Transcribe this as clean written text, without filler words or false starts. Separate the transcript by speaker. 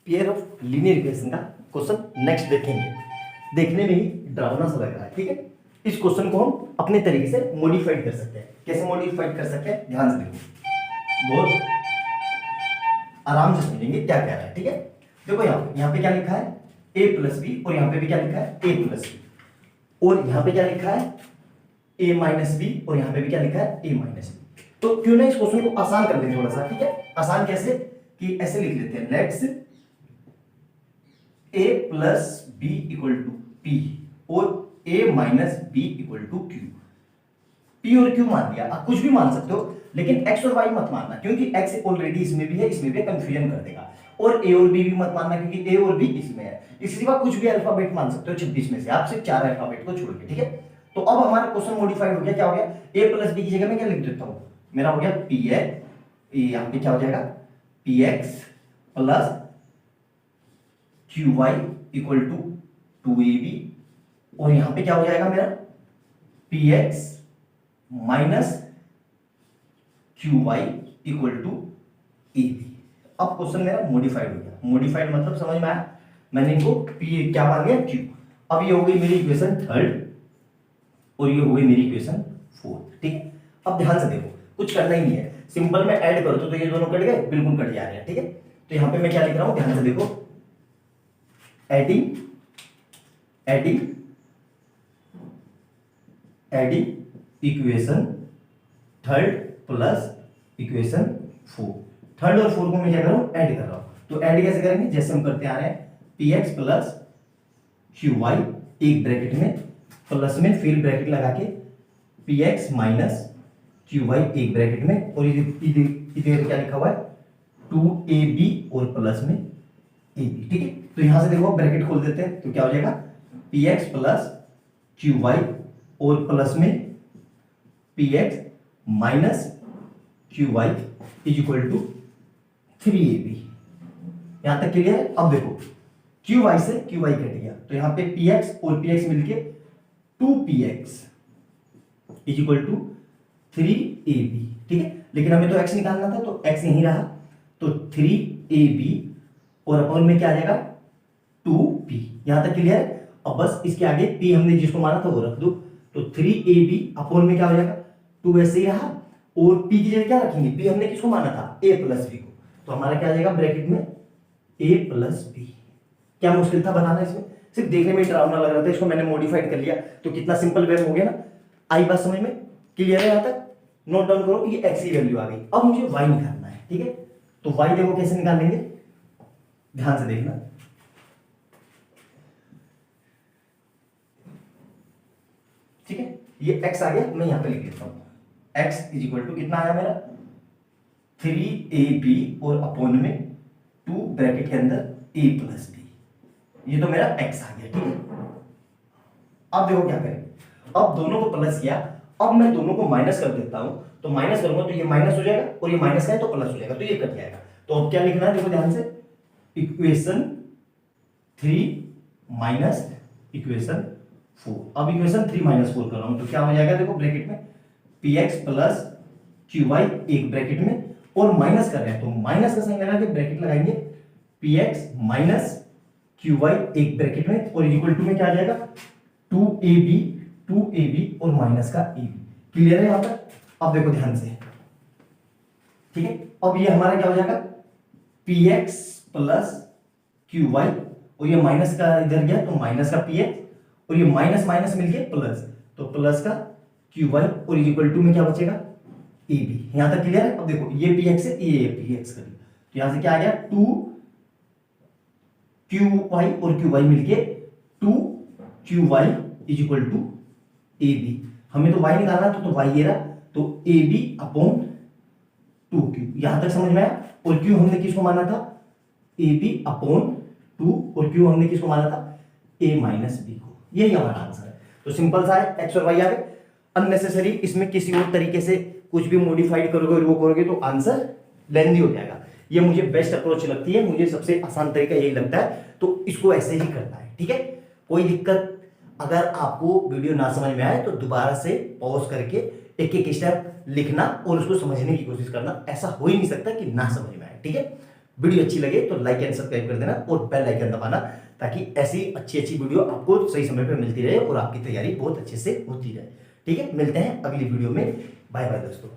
Speaker 1: Pair of linear equation का question next देखेंगे। देखने में ही डरावना सा लग रहा है, ठीक है। इस क्वेश्चन को हम अपने तरीके से मॉडिफाइड कर सकते हैं। कैसे मॉडिफाइड कर सकते हैं, ध्यान से देखो, बहुत आराम से समझेंगे क्या कह रहा है, ठीक है। देखो यहाँ पे क्या लिखा है, a प्लस बी, और यहाँ पे भी क्या लिखा है, a प्लस बी, और यहाँ पे क्या लिखा है, a माइनस बी, और यहाँ पे भी क्या लिखा है, a माइनस बी। तो क्यों ना इस क्वेश्चन को आसान कर दें थोड़ा सा, ठीक है। आसान कैसे, कि ऐसे लिख लेते हैं, let's a plus B equal to P और a minus B equal to Q. p और q मान दिया, आप कुछ भी मान सकते हो, लेकिन x और y मत मानना, क्योंकि x ऑलरेडी इसमें भी है, इसमें भी कंफ्यूजन कर देगा। और a और b भी मत मानना, क्योंकि a और b इसमें है। इसके बाद कुछ भी अल्फाबेट मान सकते हो 26 में से, आप सिर्फ 4 अल्फाबेट को छोड़ के, ठीक है। तो अब हमारा क्वेश्चन मॉडिफाइड हो गया, क्या हो गया, a प्लस बी की जगह में क्या लिख देता हूं, मेरा हो गया p है, यहाँ पे क्या हो जाएगा, px plus qy equal to 2ab, और यहां पे क्या हो जाएगा मेरा, px minus qy equal to ab। अब क्वेश्चन मेरा मॉडिफाइड हो गया। मॉडिफाइड मतलब समझ में आया, मैंने इनको p क्या मान लिया, q। अब ये हो गई मेरी इक्वेशन थर्ड, और ये हो गई मेरी इक्वेशन फोर्थ, ठीक है। अब ध्यान से देखो, कुछ करना ही नहीं है, सिंपल में ऐड कर दो तो ये दोनों कट गए, बिल्कुल कट जा रहे हैं, ठीक है। तो यहां पे मैं क्या लिख रहा हूं, ध्यान से देखो, adding equation third plus equation four. Third और फोर को मैं क्या कर रहा हूं, ऐड कर रहा हूं। तो ऐड कैसे करेंगे, जैसे हम करते आ रहे हैं, px प्लस qy एक ब्रैकेट में, प्लस में फिर ब्रैकेट लगा के px माइनस qy एक ब्रैकेट में, और इधर क्या लिखा हुआ है, 2ab और प्लस में ab, ठीक है। तो यहां से देखो ब्रैकेट खोल देते हैं, तो क्या हो जाएगा, px प्लस qy और प्लस में px minus qy is equal to 3ab। यहां तक क्लियर है। अब देखो qy से qy कट गया, तो यहां पे px और px मिलके 2px is equal to 3ab, ठीक है। लेकिन हमें तो x निकालना था, तो x नहीं रहा, तो 3ab और अपन में क्या आ जाएगा, 2p। यहां तक क्लियर है। अब बस इसके आगे p हमने जिसको माना था वो रख दो, तो 3ab अपॉन में क्या हो जाएगा, 2 ऐसे ही रहा, और p की जगह क्या रखेंगे, p हमने किसको माना था, a प्लस b को, तो हमारा क्या आ जाएगा ब्रैकेट में a प्लस b। क्या मुश्किल था बनाना, इसमें सिर्फ देखने में डरावना लग रहा था, इसको मैंने मॉडिफाइड कर लिया, तो कितना सिंपल वे हो गया ना। आई बात समझ में, क्लियर है। यहां तक नोट डाउन करो कि ये x की वैल्यू आ गई। अब मुझे y निकालना है, ठीक है। तो y देखो कैसे निकालेंगे, ध्यान से देखना, ठीक है। ये x आ गया, मैं यहां पे लिख देता हूं, x इज इक्वल टू कितना आया मेरा, 3ab और अपॉन में 2 ब्रैकेट के अंदर a प्लस b। ये तो मेरा x आ गया, ठीक है। अब देखो क्या करें, अब दोनों को प्लस किया, अब मैं दोनों को माइनस कर देता हूं, तो माइनस करूंगा तो ये माइनस हो जाएगा, और ये माइनस का है तो प्लस हो जाएगा, तो ये कट जाएगा। तो अब क्या लिखना है, देखो ध्यान से, इक्वेशन 3 माइनस इक्वेशन 4। अब इक्वेशन 3 माइनस 4 कर रहा हूं, तो क्या हो जाएगा, देखो ब्रैकेट में px प्लस qy एक ब्रैकेट में, और माइनस कर रहे हैं तो माइनस का साइन लगा के ब्रैकेट लगाएंगे, px माइनस qy एक ब्रैकेट में, और इक्वल टू में क्या आ जाएगा, 2ab और माइनस का ab। क्लियर है यहां तक। अब देखो ध्यान से, ठीक है। अब ये हमारा क्या हो जाएगा, px प्लस qy, और ये माइनस का इधर गया तो माइनस का px, और ये माइनस माइनस मिलके प्लस, तो प्लस का qy, और इक्वल टू में क्या बचेगा, ab। यहां तक क्लियर है। अब देखो ये px है, ये px कर, तो यहां से क्या आ गया, 2qy और qy मिलके 2qy is equal to ab। हमें तो y निकालना तो y ये रहा, तो ab अपॉन 2q। यहां तक समझ में आया। और q हमने किसको माना था, ab अपॉन 2, और q हमने किसको माना था, a माइनस b को। यही हमारा आंसर है। तो सिंपल सा है, x और y आ गए। अननेसेसरी इसमें किसी और तरीके से कुछ भी मॉडिफाइड करोगे और वो करोगे तो आंसर लेंदी हो जाएगा। ये मुझे बेस्ट अप्रोच लगती है, मुझे सबसे आसान तरीका यही लगता है, तो इसको ऐसे ही करना है, ठीक है। कोई दिक्कत, अगर आपको वीडियो ना समझ में आए तो दोबारा से पॉज करके एक एक स्टेप लिखना और उसको समझने की कोशिश करना। ऐसा हो ही नहीं सकता कि ना समझ में आए, ठीक है। वीडियो अच्छी लगे तो लाइक एंड सब्सक्राइब कर देना और बेल आइकन दबाना, ताकि ऐसी अच्छी अच्छी वीडियो आपको सही समय पे मिलती रहे और आपकी तैयारी बहुत अच्छे से होती रहे। ठीक है, मिलते हैं अगली वीडियो में। बाय बाय दोस्तों।